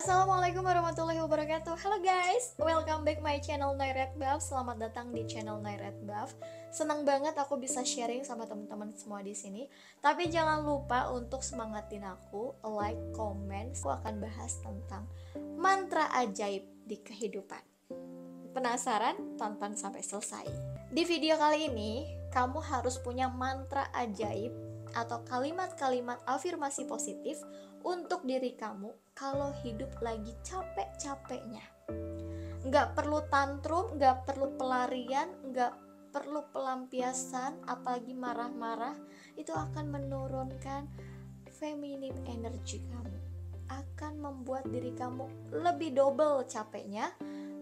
Assalamualaikum warahmatullahi wabarakatuh. Halo guys, welcome back my channel Nairet Buff. Selamat datang di channel Nairet Buff. Senang banget aku bisa sharing sama teman-teman semua di sini. Tapi jangan lupa untuk semangatin aku, like, comment. Aku akan bahas tentang mantra ajaib di kehidupan. Penasaran? Tonton sampai selesai. Di video kali ini, kamu harus punya mantra ajaib atau kalimat-kalimat afirmasi positif untuk diri kamu kalau hidup lagi capek-capeknya. Nggak perlu tantrum, nggak perlu pelarian, nggak perlu pelampiasan, apalagi marah-marah. Itu akan menurunkan feminine energy kamu, akan membuat diri kamu lebih double capeknya.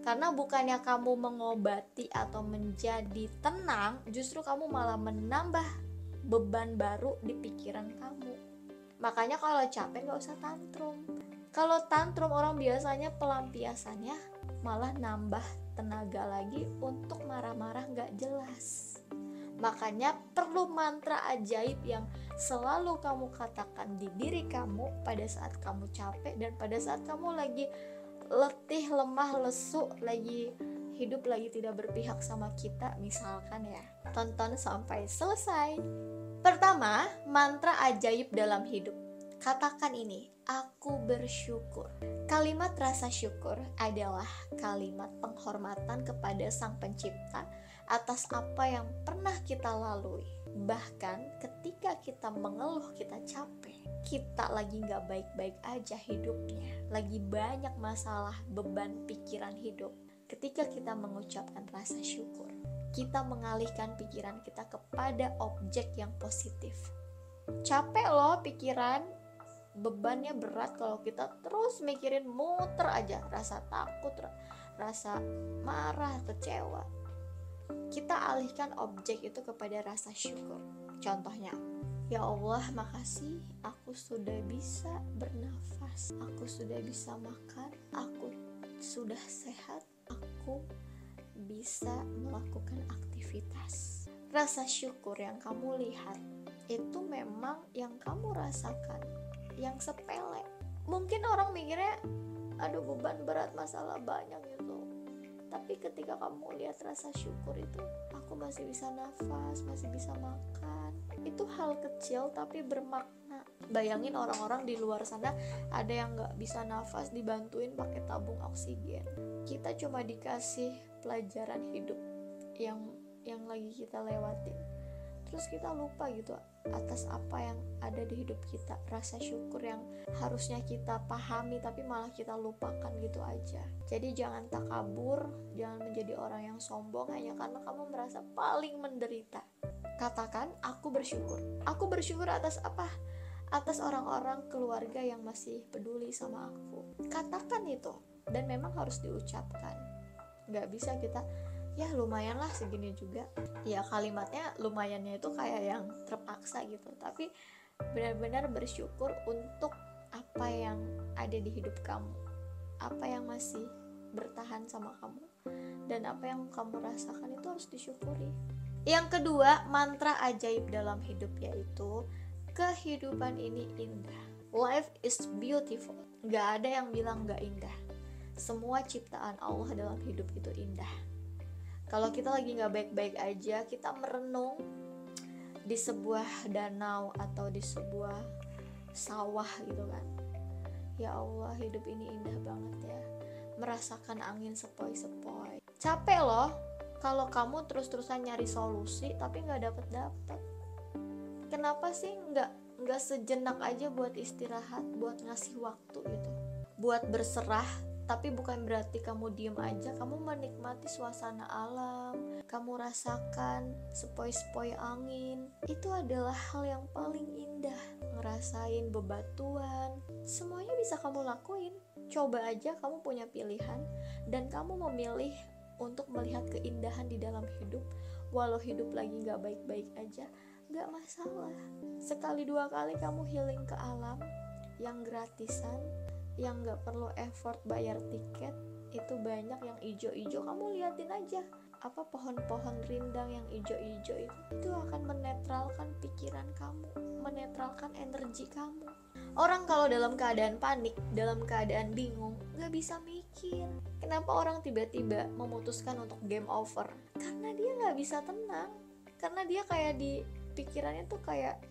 Karena bukannya kamu mengobati atau menjadi tenang, justru kamu malah menambah beban baru di pikiran kamu. Makanya kalau capek gak usah tantrum. Kalau tantrum orang biasanya pelampiasannya malah nambah tenaga lagi untuk marah-marah gak jelas. Makanya perlu mantra ajaib yang selalu kamu katakan di diri kamu pada saat kamu capek dan pada saat kamu lagi letih, lemah, lesu, lagi hidup lagi tidak berpihak sama kita misalkan ya. Tonton sampai selesai. Pertama, mantra ajaib dalam hidup. Katakan ini, aku bersyukur. Kalimat rasa syukur adalah kalimat penghormatan kepada Sang Pencipta atas apa yang pernah kita lalui. Bahkan ketika kita mengeluh, kita capek, kita lagi gak baik-baik aja hidupnya, lagi banyak masalah, beban pikiran hidup. Ketika kita mengucapkan rasa syukur, kita mengalihkan pikiran kita kepada objek yang positif. Capek loh pikiran, bebannya berat kalau kita terus mikirin muter aja, rasa takut, rasa marah, kecewa. Kita alihkan objek itu kepada rasa syukur. Contohnya, ya Allah makasih aku sudah bisa bernafas, aku sudah bisa makan, aku sudah sehat, aku bisa melakukan aktivitas. Rasa syukur yang kamu lihat itu memang yang kamu rasakan, yang sepele. Mungkin orang mikirnya aduh beban berat, masalah banyak gitu. Tapi ketika kamu lihat rasa syukur itu, aku masih bisa nafas, masih bisa makan. Itu hal kecil tapi bermakna. Bayangin orang-orang di luar sana ada yang gak bisa nafas dibantuin pakai tabung oksigen. Kita cuma dikasih pelajaran hidup yang lagi kita lewatin. Terus kita lupa gitu atas apa yang ada di hidup kita. Rasa syukur yang harusnya kita pahami tapi malah kita lupakan gitu aja. Jadi jangan takabur, jangan menjadi orang yang sombong hanya karena kamu merasa paling menderita. Katakan, aku bersyukur. Aku bersyukur atas apa? Atas orang-orang keluarga yang masih peduli sama aku. Katakan itu, dan memang harus diucapkan. Gak bisa kita ya lumayan lah segini juga. Ya kalimatnya lumayannya itu kayak yang terpaksa gitu. Tapi benar-benar bersyukur untuk apa yang ada di hidup kamu, apa yang masih bertahan sama kamu, dan apa yang kamu rasakan itu harus disyukuri. Yang kedua, mantra ajaib dalam hidup yaitu kehidupan ini indah. Life is beautiful. Gak ada yang bilang gak indah. Semua ciptaan Allah dalam hidup itu indah. Kalau kita lagi gak baik-baik aja, kita merenung di sebuah danau atau di sebuah sawah gitu kan. Ya Allah, hidup ini indah banget ya. Merasakan angin sepoi-sepoi. Capek loh kalau kamu terus-terusan nyari solusi tapi gak dapet-dapet. Kenapa sih gak sejenak aja buat istirahat, buat ngasih waktu gitu, buat berserah. Tapi bukan berarti kamu diem aja, kamu menikmati suasana alam, kamu rasakan sepoi-sepoi angin. Itu adalah hal yang paling indah. Ngerasain bebatuan, semuanya bisa kamu lakuin. Coba aja kamu punya pilihan dan kamu memilih untuk melihat keindahan di dalam hidup. Walau hidup lagi gak baik-baik aja, gak masalah. Sekali dua kali kamu healing ke alam yang gratisan, yang gak perlu effort bayar tiket. Itu banyak yang ijo-ijo, kamu liatin aja apa pohon-pohon rindang yang ijo-ijo itu akan menetralkan pikiran kamu, menetralkan energi kamu. Orang kalau dalam keadaan panik, dalam keadaan bingung, gak bisa mikir. Kenapa orang tiba-tiba memutuskan untuk game over? Karena dia gak bisa tenang. Karena dia kayak di pikirannya tuh kayak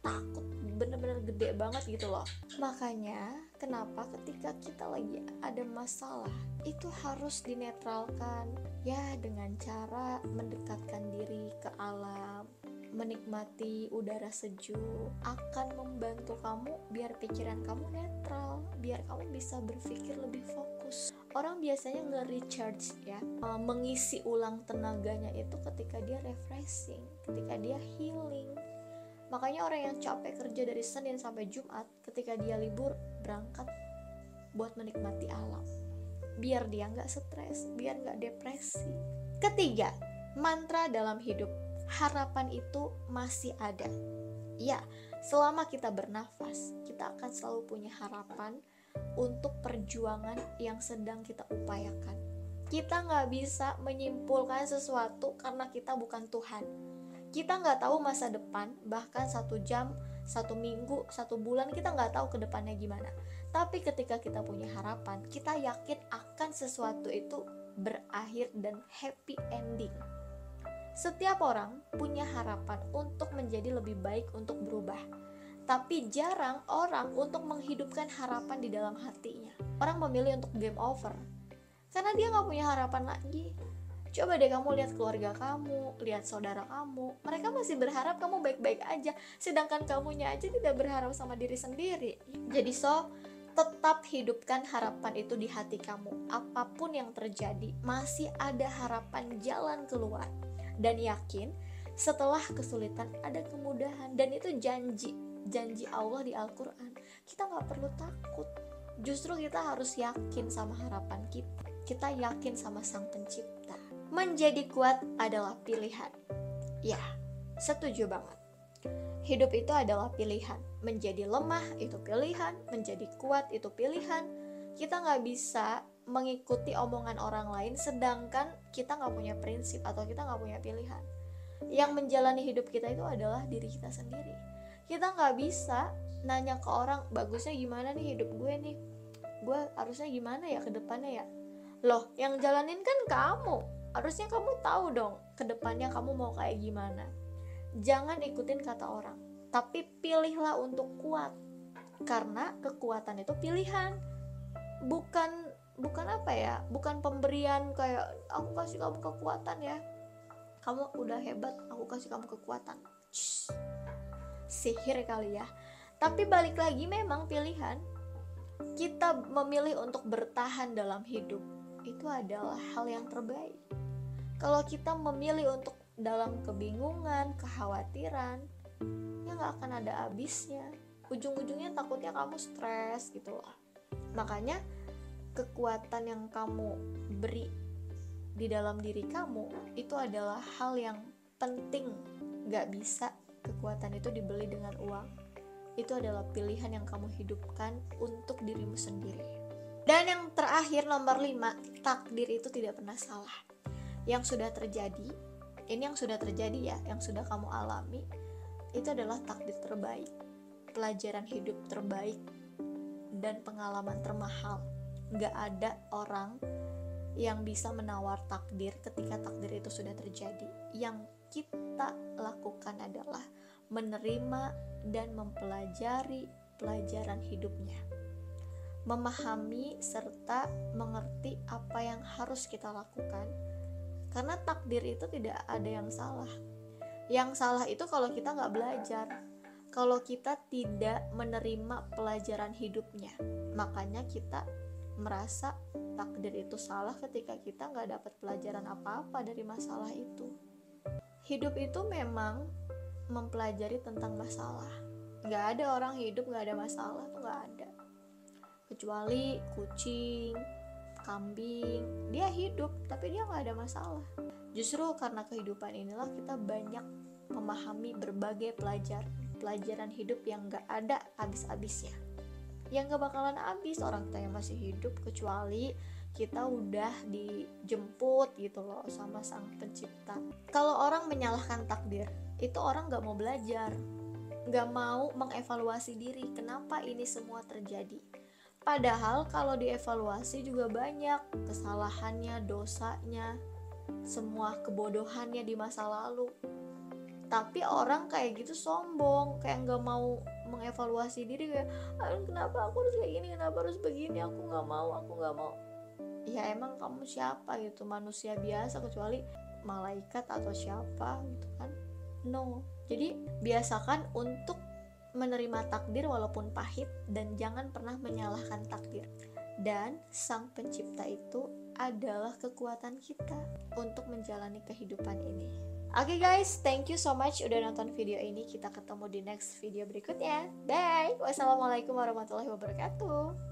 takut, bener-bener gede banget gitu loh. Makanya kenapa ketika kita lagi ada masalah, itu harus dinetralkan ya, dengan cara mendekatkan diri ke alam, menikmati udara sejuk akan membantu kamu biar pikiran kamu netral, biar kamu bisa berpikir lebih fokus. Orang biasanya nge-recharge ya, mengisi ulang tenaganya itu ketika dia refreshing, ketika dia healing. Makanya orang yang capek kerja dari Senin sampai Jumat, ketika dia libur berangkat buat menikmati alam, biar dia nggak stres, biar nggak depresi. Ketiga, mantra dalam hidup, harapan itu masih ada. Ya, selama kita bernafas, kita akan selalu punya harapan untuk perjuangan yang sedang kita upayakan. Kita nggak bisa menyimpulkan sesuatu karena kita bukan Tuhan. Kita nggak tahu masa depan, bahkan 1 jam, 1 minggu, 1 bulan, kita nggak tahu ke depannya gimana. Tapi ketika kita punya harapan, kita yakin akan sesuatu itu berakhir dan happy ending. Setiap orang punya harapan untuk menjadi lebih baik, untuk berubah. Tapi jarang orang untuk menghidupkan harapan di dalam hatinya. Orang memilih untuk game over karena dia gak punya harapan lagi. Coba deh kamu lihat keluarga kamu, lihat saudara kamu, mereka masih berharap kamu baik-baik aja, sedangkan kamunya aja tidak berharap sama diri sendiri. Jadi tetap hidupkan harapan itu di hati kamu. Apapun yang terjadi, masih ada harapan jalan keluar. Dan yakin setelah kesulitan ada kemudahan. Dan itu janji Allah di Al-Quran. Kita gak perlu takut. Justru kita harus yakin sama harapan kita. Kita yakin sama Sang Pencipta. Menjadi kuat adalah pilihan. Ya, setuju banget. Hidup itu adalah pilihan. Menjadi lemah itu pilihan, menjadi kuat itu pilihan. Kita gak bisa mengikuti omongan orang lain sedangkan kita gak punya prinsip atau kita gak punya pilihan. Yang menjalani hidup kita itu adalah diri kita sendiri. Kita gak bisa nanya ke orang, bagusnya gimana nih hidup gue nih, gue harusnya gimana ya ke depannya ya. Loh, yang jalanin kan kamu, harusnya kamu tahu dong ke depannya kamu mau kayak gimana. Jangan ikutin kata orang, tapi pilihlah untuk kuat. Karena kekuatan itu pilihan. Bukan apa ya, bukan pemberian kayak aku kasih kamu kekuatan ya, kamu udah hebat, aku kasih kamu kekuatan. Sihir kali ya. Tapi balik lagi, memang pilihan. Kita memilih untuk bertahan dalam hidup, itu adalah hal yang terbaik. Kalau kita memilih untuk dalam kebingungan, kekhawatiran, ya gak akan ada habisnya. Ujung-ujungnya takutnya kamu stres gitu loh. Makanya kekuatan yang kamu beri di dalam diri kamu itu adalah hal yang penting. Gak bisa kekuatan itu dibeli dengan uang. Itu adalah pilihan yang kamu hidupkan untuk dirimu sendiri. Dan yang terakhir, nomor 5, takdir itu tidak pernah salah. Yang sudah terjadi, ini yang sudah terjadi ya, yang sudah kamu alami, itu adalah takdir terbaik, pelajaran hidup terbaik, dan pengalaman termahal. Gak ada orang yang bisa menawar takdir ketika takdir itu sudah terjadi. Yang kita lakukan adalah menerima dan mempelajari pelajaran hidupnya, memahami serta mengerti apa yang harus kita lakukan. Karena takdir itu tidak ada yang salah. Yang salah itu kalau kita gak belajar, kalau kita tidak menerima pelajaran hidupnya. Makanya kita merasa takdir itu salah ketika kita gak dapat pelajaran apa-apa dari masalah itu. Hidup itu memang mempelajari tentang masalah. Gak ada orang hidup gak ada masalah, tuh gak ada. Kecuali kucing, kambing, dia hidup tapi dia gak ada masalah. Justru karena kehidupan inilah kita banyak memahami berbagai pelajaran hidup yang gak ada habis-habisnya, yang gak bakalan habis orang kita yang masih hidup, kecuali kita udah dijemput gitu loh sama Sang Pencipta. Kalau orang menyalahkan takdir, itu orang gak mau belajar. nggak mau mengevaluasi diri kenapa ini semua terjadi. Padahal kalau dievaluasi juga banyak kesalahannya, dosanya, semua kebodohannya di masa lalu. Tapi orang kayak gitu sombong, kayak nggak mau mengevaluasi diri, kayak kenapa aku harus kayak gini, kenapa harus begini, aku nggak mau. Ya emang kamu siapa gitu, manusia biasa kecuali malaikat atau siapa gitu kan. No, jadi biasakan untuk menerima takdir walaupun pahit, dan jangan pernah menyalahkan takdir. Dan sang pencipta itu adalah kekuatan kita untuk menjalani kehidupan ini. Oke guys, thank you so much udah nonton video ini. Kita ketemu di next video berikutnya. Bye. Wassalamualaikum warahmatullahi wabarakatuh.